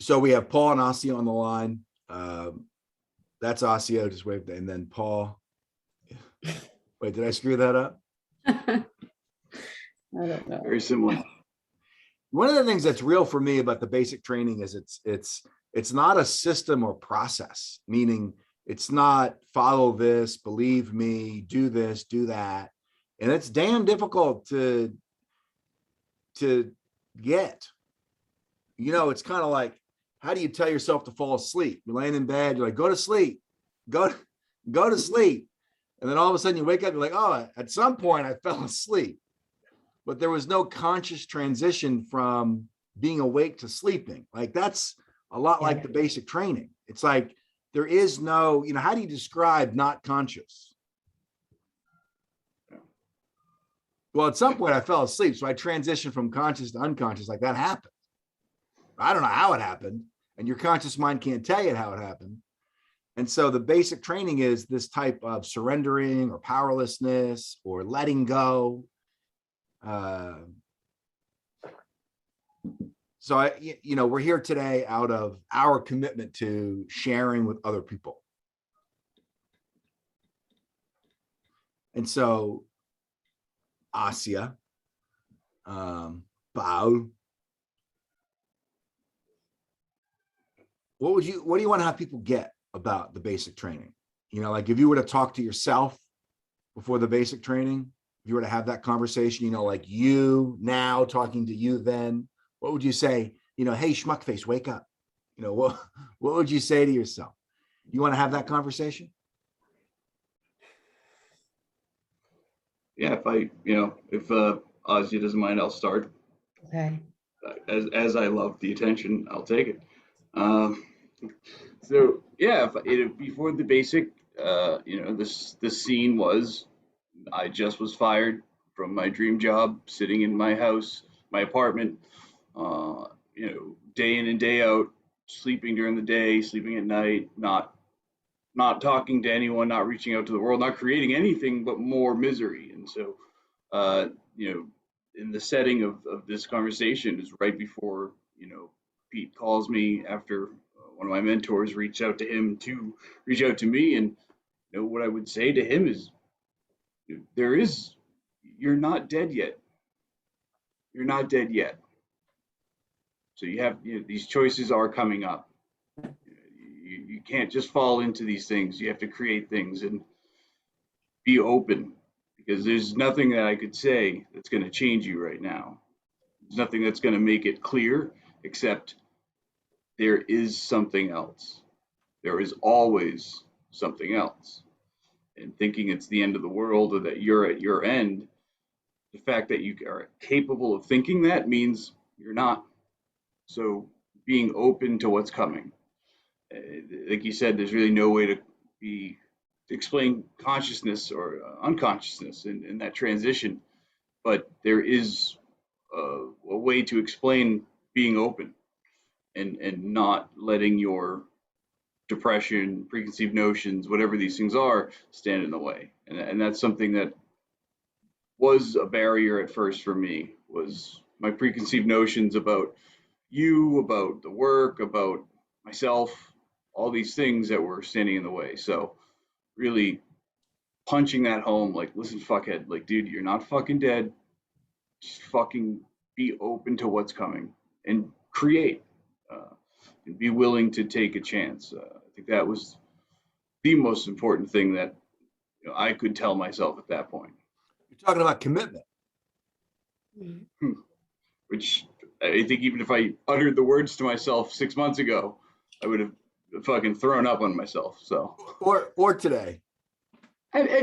So we have Paul and Asya on the line. That's Asya, just wave, and then Paul. Wait, did I screw that up? I don't know. Very similar. One of the things that's real for me about the basic training is it's not a system or process, meaning it's not follow this, believe me, do this, do that. And it's damn difficult to get. You know, it's kind of like, how do you tell yourself to fall asleep? You're laying in bed, you're like, go to sleep, go to sleep. And then all of a sudden you wake up, you're like, oh, at some point I fell asleep. But there was no conscious transition from being awake to sleeping. Like that's a lot like the basic training. It's like, there is no, you know, how do you describe not conscious? Well, at some point I fell asleep. So I transitioned from conscious to unconscious. Like that happened. I don't know how it happened. And your conscious mind can't tell you how it happened. And so the basic training is this type of surrendering or powerlessness or letting go. So you know, we're here today out of our commitment to sharing with other people. And so Asya, Paul, what do you want to have people get about the basic training? You know, like if you were to talk to yourself before the basic training, if you were to have that conversation, you know, like you now talking to you then, what would you say? You know, hey, schmuckface, wake up. You know, what would you say to yourself? You want to have that conversation? Yeah, if Ozzy doesn't mind, I'll start. Okay. As I love the attention, I'll take it. So yeah, before the basic, this scene was, I just was fired from my dream job, sitting in my house, my apartment, day in and day out, sleeping during the day, sleeping at night, not talking to anyone, not reaching out to the world, not creating anything but more misery. And so, in the setting of this conversation is right before, Pete calls me after one of my mentors reached out to him to reach out to me. And, what I would say to him is, you're not dead yet. You're not dead yet. So you have, these choices are coming up. You can't just fall into these things. You have to create things and be open, because there's nothing that I could say that's going to change you right now. There's nothing that's going to make it clear, except there is something else. There is always something else. And thinking it's the end of the world or that you're at your end, the fact that you are capable of thinking that means you're not. So being open to what's coming. Like you said, there's really no way to explain consciousness or unconsciousness in that transition, but there is a way to explain being open and not letting your depression, preconceived notions, whatever these things are, stand in the way. And that's something that was a barrier at first for me, was my preconceived notions about you, about the work, about myself, all these things that were standing in the way. So really punching that home, like, listen, fuckhead, like, dude, you're not fucking dead. Just fucking be open to what's coming and create, and be willing to take a chance. I think that was the most important thing that I could tell myself at that point. You're talking about commitment. Which I think even if I uttered the words to myself 6 months ago, I would have fucking thrown up on myself. So or today. Yeah.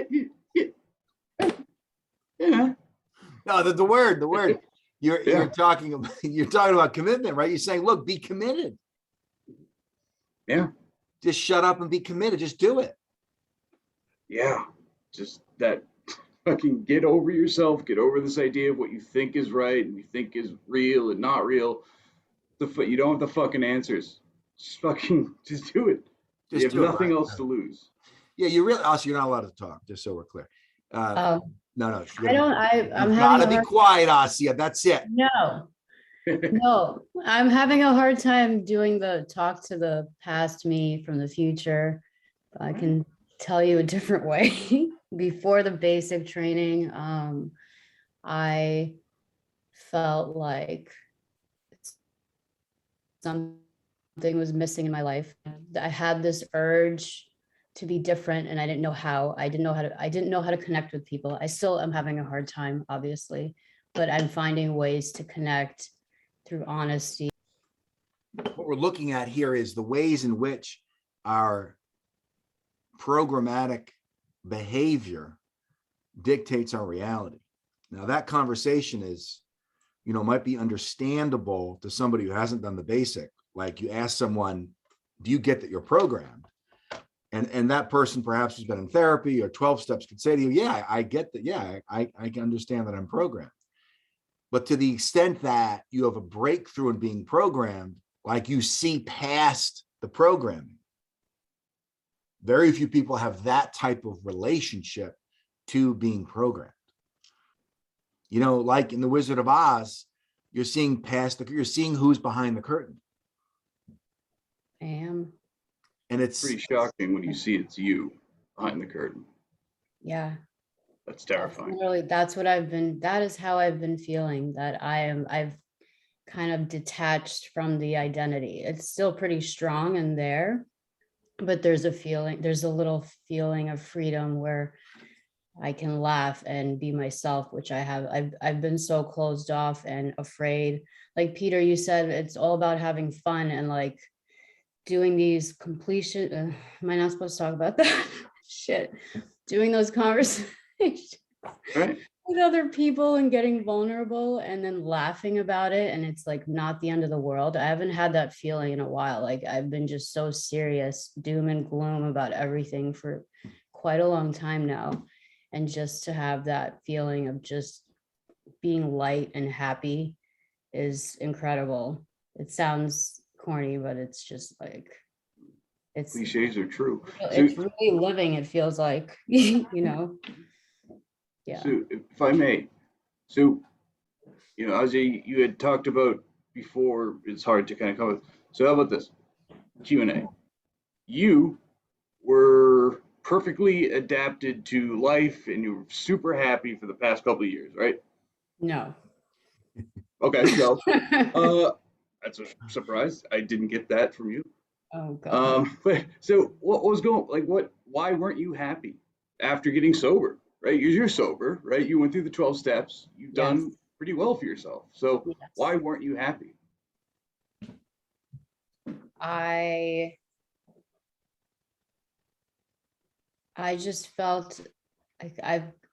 No, the word. You're talking about commitment, right? You're saying, look, be committed. Yeah. Just shut up and be committed. Just do it. Yeah. Just that fucking get over yourself, get over this idea of what you think is right and you think is real and not real. You don't have the fucking answers. Just do it. You have nothing else to lose. Yeah, also, you're not allowed to talk, just so we're clear. No. I'm You gotta having be quiet, Asya. That's it. No. No, I'm having a hard time doing the talk to the past me from the future. I can tell you a different way. Before the basic training, I felt like something was missing in my life. I had this urge to be different and I didn't know how. I didn't know how to connect with people. I still am having a hard time, obviously, but I'm finding ways to connect through honesty. What we're looking at here is the ways in which our programmatic behavior dictates our reality. Now, that conversation is, might be understandable to somebody who hasn't done the basic. Like you ask someone, do you get that you're programmed? And that person perhaps has been in therapy or 12 steps could say to you, yeah, I get that. Yeah, I can understand that I'm programmed. But to the extent that you have a breakthrough in being programmed, like you see past the programming, very few people have that type of relationship to being programmed. Like in The Wizard of Oz, you're seeing you're seeing who's behind the curtain. I am. And it's pretty shocking when you see it's you behind the curtain. Yeah. That's terrifying. Literally, that is how I've been feeling, that I've kind of detached from the identity. It's still pretty strong in there, but there's a little feeling of freedom where I can laugh and be myself, which I've been so closed off and afraid. Like Peter, you said, it's all about having fun and like doing these completion. Am I not supposed to talk about that? Shit. Doing those conversations Right. with other people and getting vulnerable and then laughing about it. And it's like not the end of the world. I haven't had that feeling in a while. Like I've been just so serious, doom and gloom about everything for quite a long time now. And just to have that feeling of just being light and happy is incredible. It sounds corny, but it's just like, it's Cliches are true. it's really living, it feels like. Yeah. So if I may, so as you had talked about before, it's hard to kind of come up. So how about this Q&A? You were perfectly adapted to life, and you were super happy for the past couple of years, right? No. Okay, so that's a surprise. I didn't get that from you. Oh God. But so what was going why weren't you happy after getting sober, right? You're sober, right? You went through the 12 steps. You've Yes. done pretty well for yourself. So Yes. why weren't you happy? I just felt like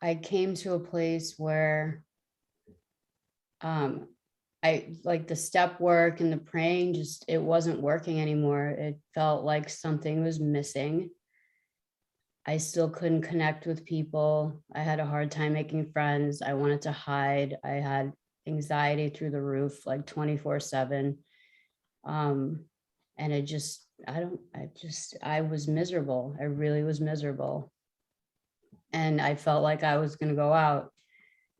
I came to a place where I like the step work and the praying, just it wasn't working anymore. It felt like something was missing. I still couldn't connect with people. I had a hard time making friends. I wanted to hide. I had anxiety through the roof, like 24/7. And I was miserable. I really was miserable. And I felt like I was going to go out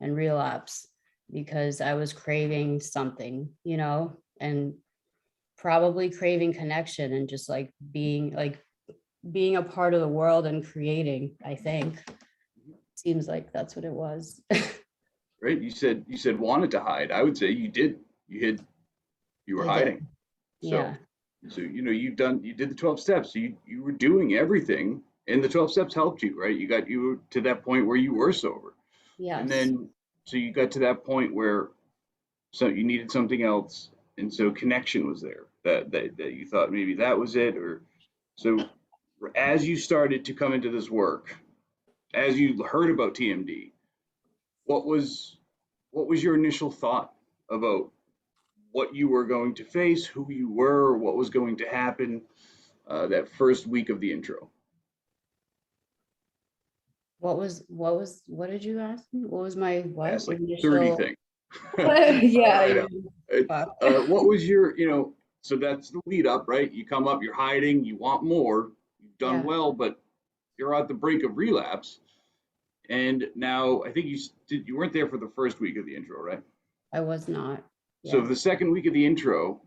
and relapse because I was craving something, and probably craving connection and just like being a part of the world and creating, I think. Seems like that's what it was. Right? You said wanted to hide. I would say you did. You were I did. hiding. Yeah. So you did the 12 steps. So you were doing everything, and the 12 steps helped you, right? You were to that point where you were sober. Yes. And then so you got to that point where you needed something else, and so connection was there. That you thought maybe that was it, or so as you started to come into this work, as you heard about TMD, what was your initial thought about what you were going to face, who you were, what was going to happen that first week of the intro? What did you ask me? What was my I asked like 30 initial? things. Yeah. What was your, so that's the lead up, right? You come up, you're hiding, you want more, you've done Yeah. well, but you're at the brink of relapse. And now I think you weren't there for the first week of the intro, right? I was not. So Yeah. the second week of the intro,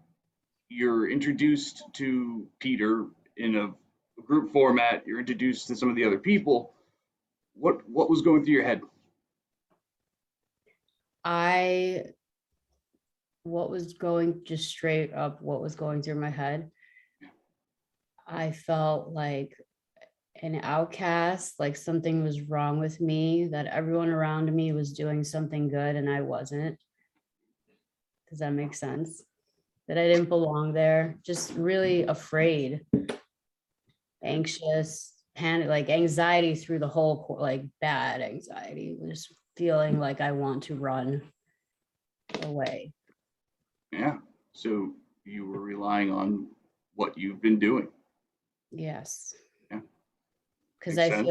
you're introduced to Peter in a group format. You're introduced to some of the other people. What was going through your head? I, what was going just straight up, what was going through my head? I felt like an outcast, like something was wrong with me, that everyone around me was doing something good and I wasn't. Does that make sense? That I didn't belong there, just really afraid, anxious, panic, like anxiety through the whole, like bad anxiety, just feeling like I want to run away. Yeah. So you were relying on what you've been doing. Yes. Yeah. Because Makes sense.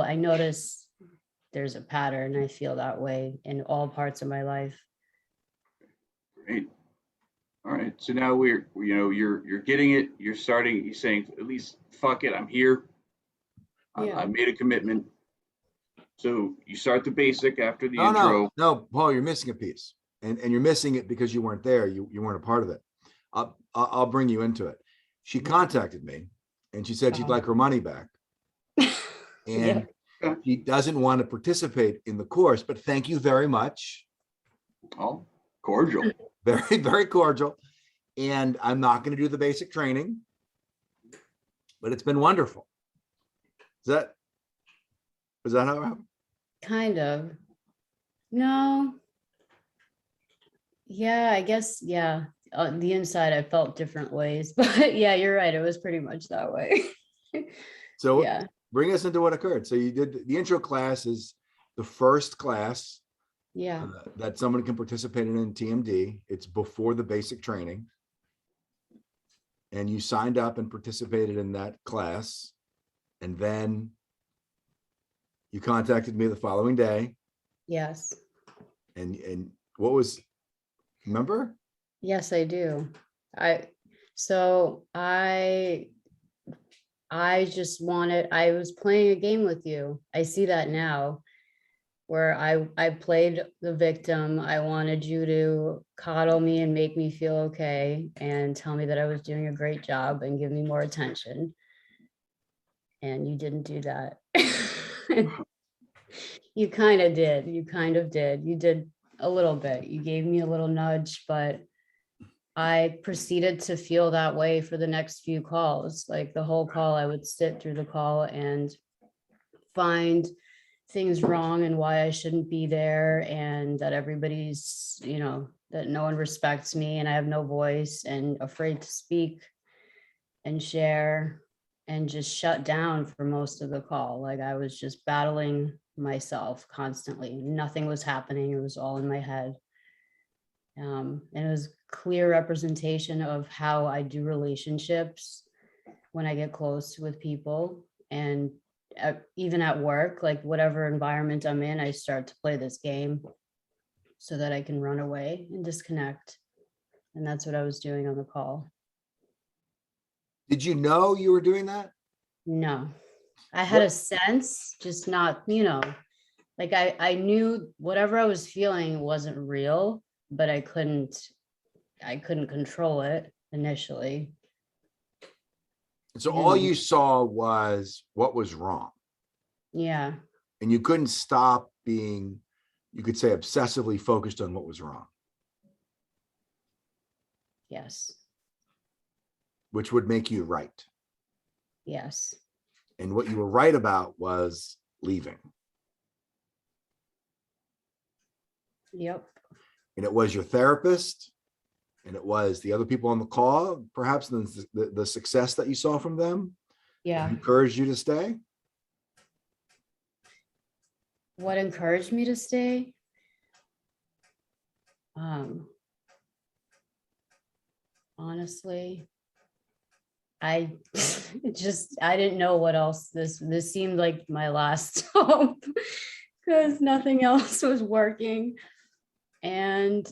I notice there's a pattern. I feel that way in all parts of my life. Great. All right. So now you're getting it. You're starting. You're saying at least fuck it. I'm here. Yeah. I made a commitment. So you start the basic after the No, no, intro. no, Paul, you're missing a piece, and you're missing it because you weren't there. You weren't a part of it. I'll bring you into it. She contacted me, and she said she'd like her money back, Yeah. and she doesn't want to participate in the course. But thank you very much. Oh, cordial. Very, very cordial. And I'm not going to do the basic training, but it's been wonderful. Is that how it happened? Kind of. No. Yeah, I guess, yeah. On the inside, I felt different ways, but yeah, you're right. It was pretty much that way. So Yeah. bring us into what occurred. So you did the intro class is the first class Yeah. that someone can participate in TMD. It's before the basic training. And you signed up and participated in that class. And then you contacted me the following day. Yes. And what was, remember? Yes, I do. So I just wanted, I was playing a game with you. I see that now, where I played the victim. I wanted you to coddle me and make me feel okay and tell me that I was doing a great job and give me more attention. And you didn't do that. You kind of did. You kind of did. You did a little bit. You gave me a little nudge, but I proceeded to feel that way for the next few calls. Like the whole call, I would sit through the call and find things wrong and why I shouldn't be there, and that everybody's, that no one respects me and I have no voice and afraid to speak and share, and just shut down for most of the call. Like I was just battling myself constantly. Nothing was happening. It was all in my head. And it was clear representation of how I do relationships when I get close with people, and even at work, like whatever environment I'm in, I start to play this game so that I can run away and disconnect. And that's what I was doing on the call. Did you know you were doing that? No, I had a sense, just not, like I knew whatever I was feeling wasn't real, but I couldn't control it initially. So all you saw was what was wrong. Yeah. And you couldn't stop being, you could say, obsessively focused on what was wrong. Yes. Which would make you right. Yes. And what you were right about was leaving. Yep. And it was your therapist, and it was the other people on the call, perhaps the success that you saw from them. Yeah. Encouraged you to stay. What encouraged me to stay? Honestly, I didn't know what else. This seemed like my last hope because nothing else was working. And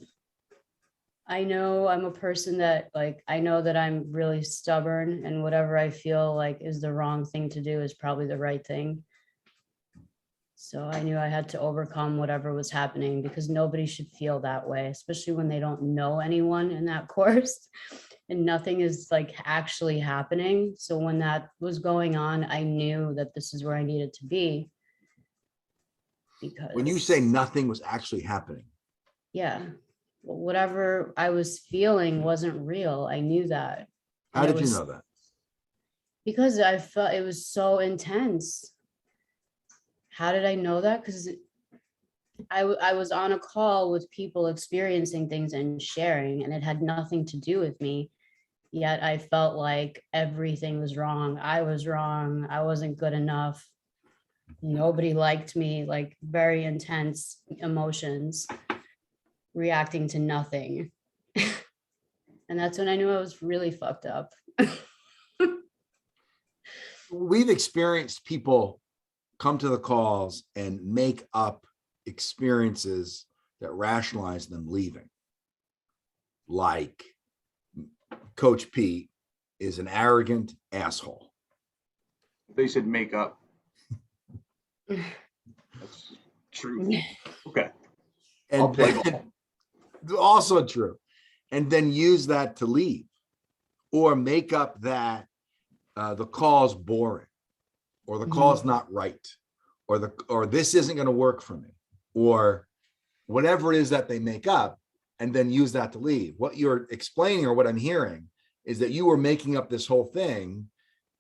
I know I'm a person that, like, I know that I'm really stubborn, and whatever I feel like is the wrong thing to do is probably the right thing. So I knew I had to overcome whatever was happening, because nobody should feel that way, especially when they don't know anyone in that course and nothing is like actually happening. So when that was going on, I knew that this is where I needed to be. Because When you say nothing was actually happening, yeah, whatever I was feeling wasn't real. I knew that. how And it did you was know that? because I felt it was so intense. How did I know that? Because I was on a call with people experiencing things and sharing, and it had nothing to do with me. Yet I felt like everything was wrong. I was wrong. I wasn't good enough. Nobody liked me, like very intense emotions, reacting to nothing. And that's when I knew I was really fucked up. We've experienced people come to the calls and make up experiences that rationalize them leaving. Like Coach Pete is an arrogant asshole. They said make up. That's true. Okay. I'll And play then, also true. And then use that to leave, or make up that the call's boring, or the call's not right, or this isn't going to work for me, or whatever it is that they make up, and then use that to leave. What you're explaining, or what I'm hearing, is that you were making up this whole thing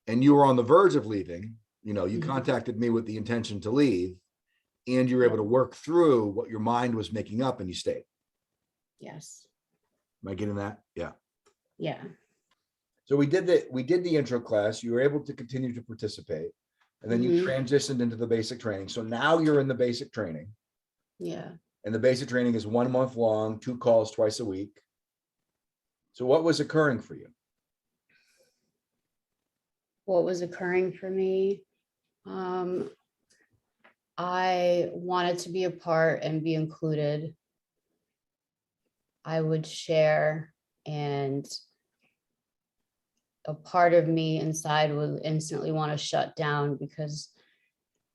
and you were on the verge of leaving. You know, you contacted me with the intention to leave, and you were able to work through what your mind was making up, and you stayed. Yes. Am I getting that? Yeah. Yeah. So we did the intro class. You were able to continue to participate, and then you transitioned into the basic training. So now you're in the basic training. Yeah. And the basic training is 1 month long, 2 calls twice a week. So what was occurring for you? What was occurring for me? I wanted to be a part and be included. I would share, and a part of me inside would instantly want to shut down because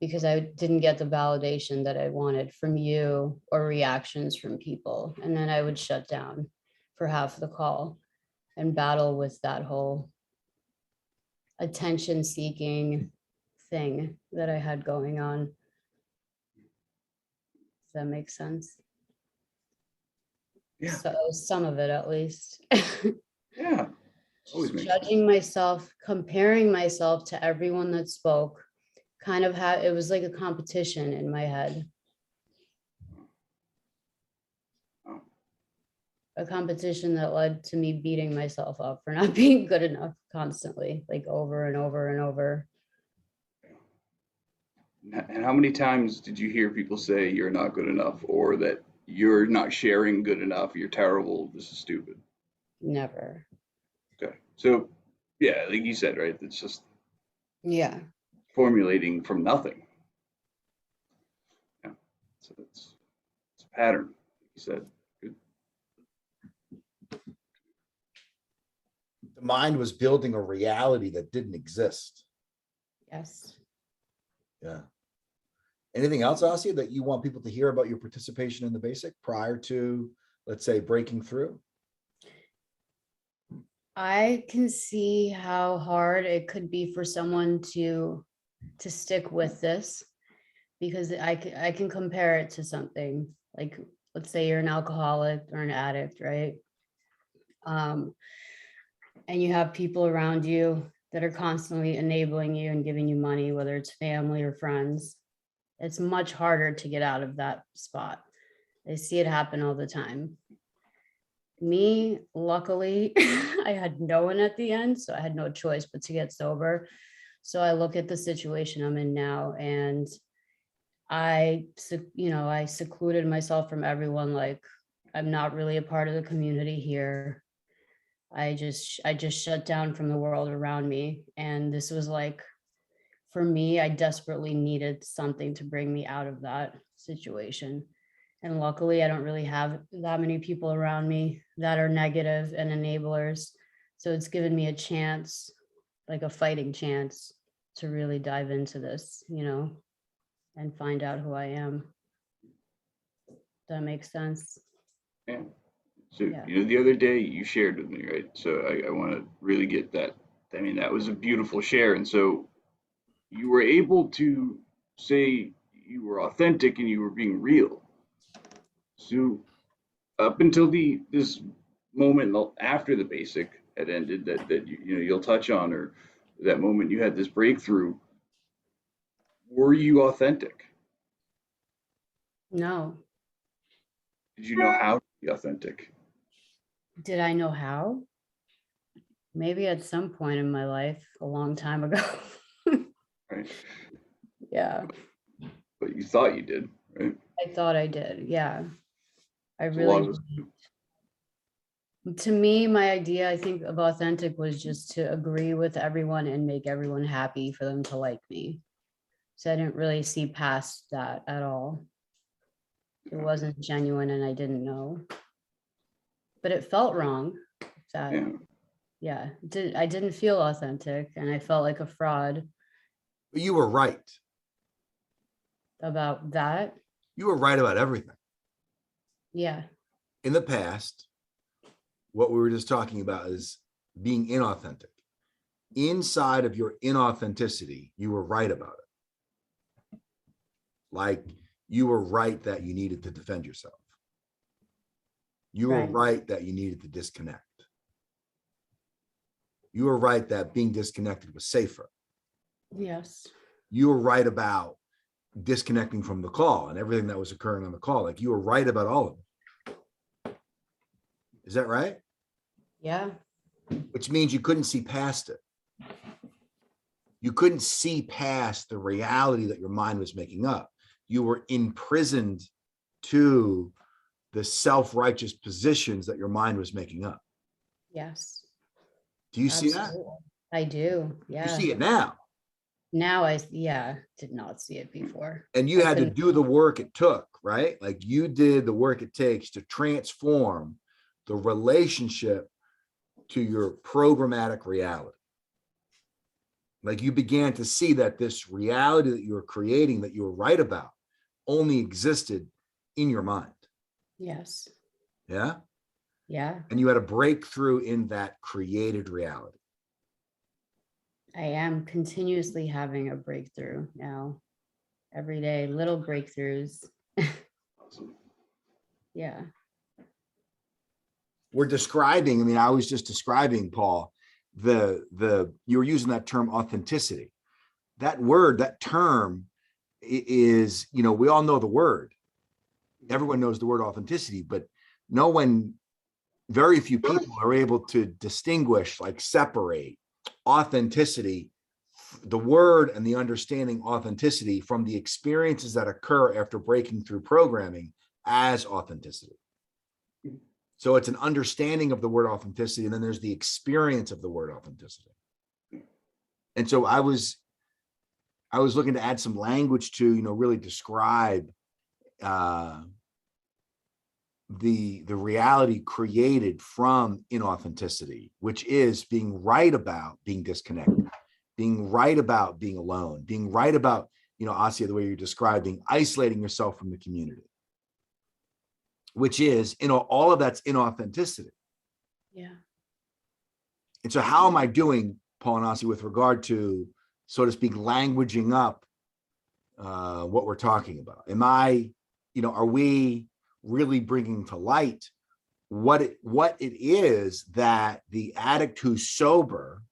I didn't get the validation that I wanted from you or reactions from people. And then I would shut down for half the call and battle with that whole attention seeking thing that I had going on. Does that make sense? Yeah. So some of it, at least. Yeah. Always makes sense. Judging myself, comparing myself to everyone that spoke, kind of had, it was like a competition in my head. Oh. A competition that led to me beating myself up for not being good enough constantly, like over and over and over. And how many times did you hear people say you're not good enough, or that you're not sharing good enough, you're terrible, this is stupid? Never. Okay. So, yeah, like you said, right? It's just Yeah. formulating from nothing. Yeah. So it's a pattern, like you said. Good. The mind was building a reality that didn't exist. Yes. Yeah. Anything else, Asya, that you want people to hear about your participation in the basic prior to, let's say, breaking through? I can see how hard it could be for someone to stick with this, because I can compare it to something like, let's say you're an alcoholic or an addict, right? And you have people around you that are constantly enabling you and giving you money, whether it's family or friends. It's much harder to get out of that spot. I see it happen all the time. Me, luckily, I had no one at the end, so I had no choice but to get sober. So I look at the situation I'm in now, and I secluded myself from everyone. Like, I'm not really a part of the community here. I just shut down from the world around me. And this was like, for me, I desperately needed something to bring me out of that situation. And luckily, I don't really have that many people around me that are negative and enablers. So it's given me a chance, like a fighting chance, to really dive into this, and find out who I am. That makes sense. Yeah. So, Yeah. the other day you shared with me, right? So I want to really get that. I mean, that was a beautiful share. And so you were able to say you were authentic and you were being real. So up until this moment after the basic had ended that you'll touch on, or that moment you had this breakthrough, were you authentic? No. Did you know how to be authentic? Did I know how? Maybe at some point in my life, a long time ago. Right. Yeah. But you thought you did, right? I thought I did. Yeah. I So a lot really, of us do. to me, my idea, I think, of authentic was just to agree with everyone and make everyone happy for them to like me. So I didn't really see past that at all. It wasn't genuine and I didn't know. But it felt wrong. That, Yeah. yeah, I didn't feel authentic and I felt like a fraud But you were right. about that. You were right about everything. Yeah. In the past, what we were just talking about is being inauthentic. Inside of your inauthenticity, you were right about it. Like you were right that you needed to defend yourself. You were right that you needed to disconnect. You were right that being disconnected was safer. Yes. You were right about disconnecting from the call and everything that was occurring on the call. Like you were right about all of it. Is that right? Yeah. Which means you couldn't see past it. You couldn't see past the reality that your mind was making up. You were imprisoned to the self-righteous positions that your mind was making up. Yes. Do you see Absolutely. that? I do. You Yeah. see it now. Now did not see it before. And you had to do the work it took, right? Like you did the work it takes to transform the relationship to your programmatic reality. Like you began to see that this reality that you were creating, that you were right about, only existed in your mind. Yes. Yeah. Yeah. And you had a breakthrough in that created reality. I am continuously having a breakthrough now. Every day, little breakthroughs. Awesome. Yeah. We're describing, I mean, I was just describing, Paul, you were using that term authenticity. That word, that term is, we all know the word. Everyone knows the word authenticity, but very few people are able to distinguish, like separate authenticity, the word and the understanding authenticity from the experiences that occur after breaking through programming as authenticity. So it's an understanding of the word authenticity, and then there's the experience of the word authenticity. And so I was looking to add some language to, really describe the reality created from inauthenticity, which is being right about being disconnected, being right about being alone, being right about, Asya, the way you're describing, isolating yourself from the community, which is, all of that's inauthenticity. Yeah. And so how am I doing, Paul and Asya, with regard to, so to speak, languaging up what we're talking about? Are we really bringing to light what it is that the addict who's sober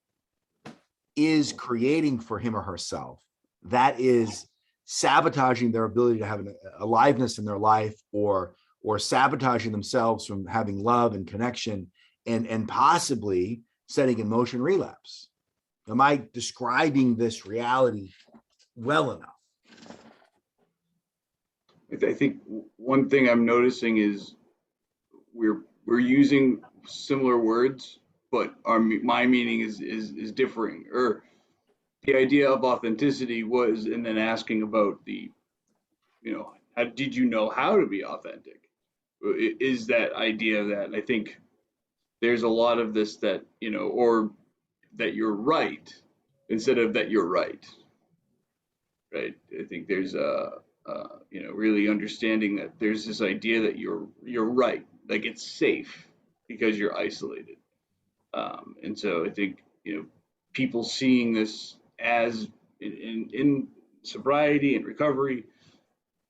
is creating for him or herself that is sabotaging their ability to have an aliveness in their life, or sabotaging themselves from having love and connection, and possibly setting in motion relapse? Am I describing this reality well enough? I think one thing I'm noticing is we're using similar words, but my meaning is differing. Or the idea of authenticity was, and then asking about how did you know how to be authentic? Is that idea that I think there's a lot of this that or that you're right instead of that you're right. right? I think there's really understanding that there's this idea that you're right, like it's safe because you're isolated. And so I think, people seeing this as in sobriety and recovery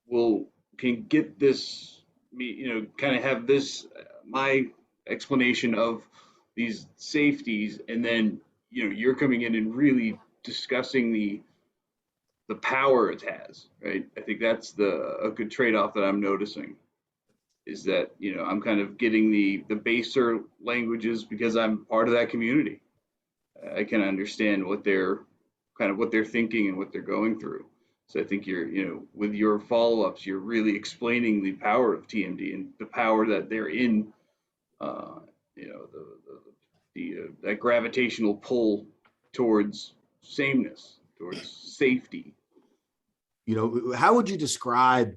will can get this, kind of have this, my explanation of these safeties, and then, you're coming in and really discussing the power it has, right? I think that's a good trade-off that I'm noticing is that, I'm kind of getting the baser languages because I'm part of that community. I can understand what they're thinking and what they're going through. So I think with your follow-ups, you're really explaining the power of TMD and the power that they're in, that gravitational pull towards sameness, towards safety. How would you describe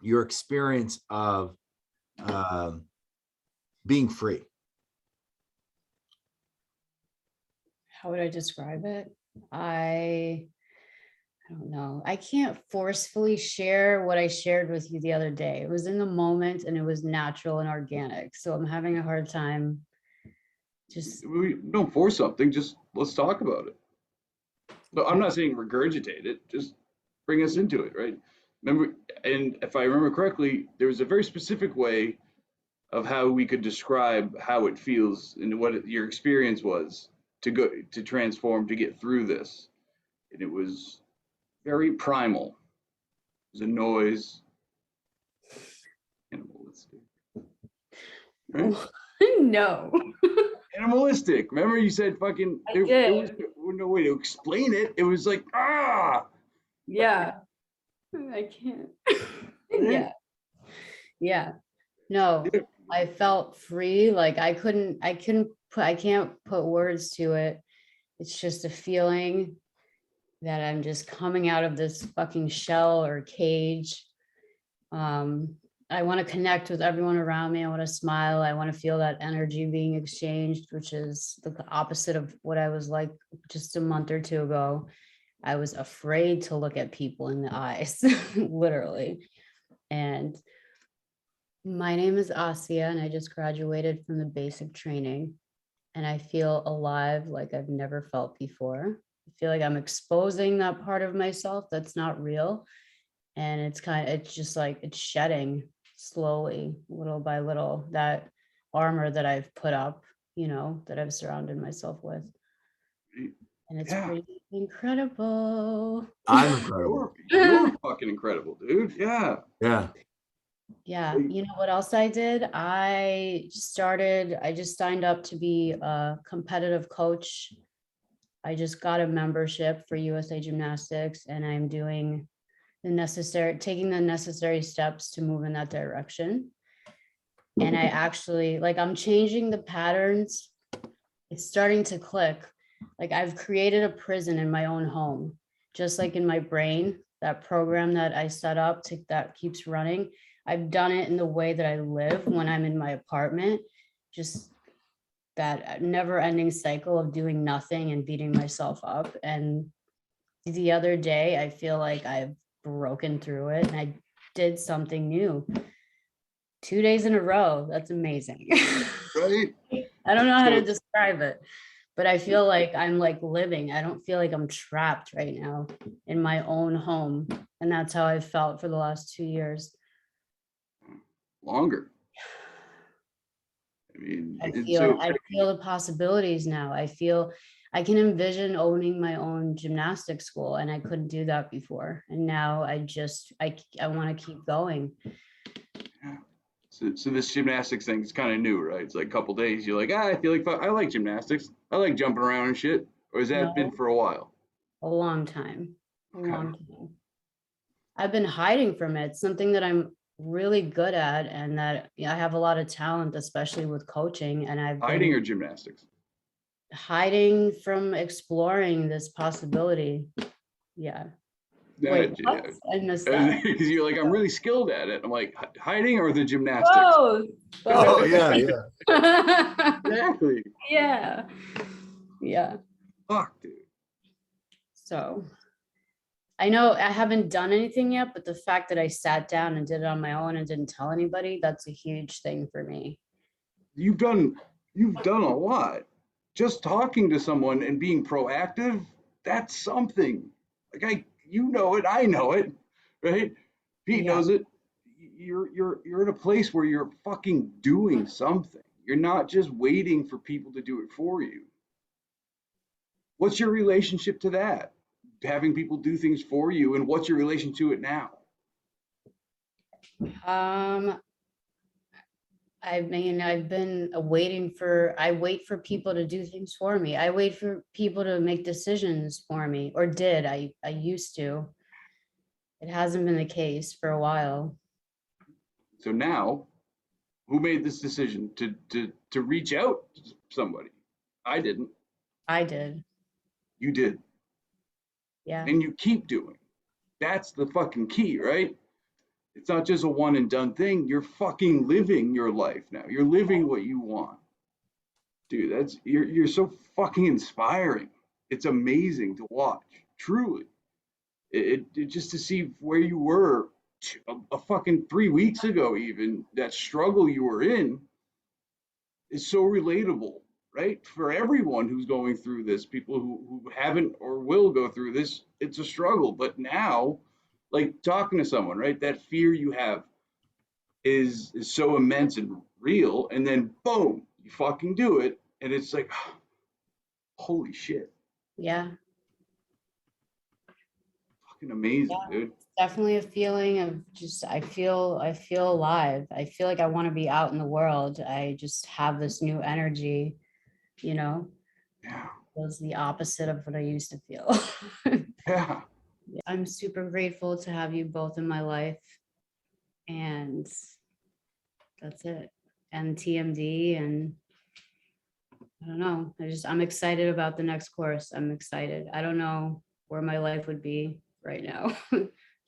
your experience of being free? How would I describe it? I don't know. I can't forcefully share what I shared with you the other day. It was in the moment and it was natural and organic. So I'm having a hard time just. We don't force something, just let's talk about it. So I'm not saying regurgitate it, just bring us into it, right? Remember, and if I remember correctly, there was a very specific way of how we could describe how it feels and what your experience was to transform, to get through this. And it was very primal. It was a noise, animalistic. Right? No. Animalistic. Remember you said fucking, I did. there was no way to explain it. It was like, Yeah. I can't. Yeah. Yeah. No, I felt free. Like I can't put words to it. It's just a feeling that I'm just coming out of this fucking shell or cage. I want to connect with everyone around me. I want to smile. I want to feel that energy being exchanged, which is the opposite of what I was like just a month or two ago. I was afraid to look at people in the eyes, literally. And my name is Asya, and I just graduated from the basic training. And I feel alive like I've never felt before. I feel like I'm exposing that part of myself that's not real. And it's just like it's shedding slowly, little by little, that armor that I've put up, that I've surrounded myself with. And it's pretty incredible. I'm incredible. You're fucking incredible, dude. Yeah. Yeah. Yeah. You know what else I did? I just signed up to be a competitive coach. I just got a membership for USA Gymnastics, and I'm taking the necessary steps to move in that direction. And I actually, I'm changing the patterns. It's starting to click. Like I've created a prison in my own home, just like in my brain, that program that I set up that keeps running. I've done it in the way that I live when I'm in my apartment, just that never ending cycle of doing nothing and beating myself up. And the other day, I feel like I've broken through it and I did something new 2 days in a row. That's amazing. Right. I don't know how to describe it, but I feel like I'm living. I don't feel like I'm trapped right now in my own home. And that's how I felt for the last 2 years. Longer. I mean, I feel the possibilities now. I can envision owning my own gymnastics school, and I couldn't do that before. And now I want to keep going. Yeah. So this gymnastics thing is kind of new, right? It's like a couple days. You're like, I feel like I like gymnastics. I like jumping around and shit. Or has that been for a while? A long time. Long time. I've been hiding from it. It's something that I'm really good at, and that I have a lot of talent, especially with coaching. And I've hiding or gymnastics? Hiding from exploring this possibility. Yeah. Wait, what? I missed that. Because you're like, I'm really skilled at it. I'm like, hiding or the gymnastics? Both. Oh, yeah. Exactly. Yeah. Yeah. Fuck, dude. So I know I haven't done anything yet, but the fact that I sat down and did it on my own and didn't tell anybody, that's a huge thing for me. You've done a lot. Just talking to someone and being proactive, that's something. Like you know it, I know it, right? Pete Yeah. knows it. You're in a place where you're fucking doing something. You're not just waiting for people to do it for you. What's your relationship to that? Having people do things for you, and what's your relation to it now? Um, I mean, I've been waiting for, I wait for people to do things for me. I wait for people to make decisions for me, or did. I used to. It hasn't been the case for a while. So now, who made this decision to reach out to somebody? I didn't. I did. You did, Yeah. and you keep doing. That's the fucking key, right? It's not just a one and done thing. You're fucking living your life now. You're living what you want. Dude, that's you're so fucking inspiring. It's amazing to watch. Truly. It just to see where you were a fucking 3 weeks ago, even that struggle you were in is so relatable, right? For everyone who's going through this, people who haven't or will go through this, it's a struggle. But now, like talking to someone, right? That fear you have is so immense and real, and then boom, you fucking do it, and it's like, holy shit, Yeah. fucking amazing, Yeah. dude. Definitely a feeling of just, I feel alive. I feel like I want to be out in the world. I just have this new energy, you know, Yeah, feels the opposite of what I used to feel. yeah. I'm super grateful to have you both in my life. And that's it. And TMD, and I don't know. I'm excited about the next course. I'm excited. I don't know where my life would be right now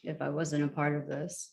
if I wasn't a part of this.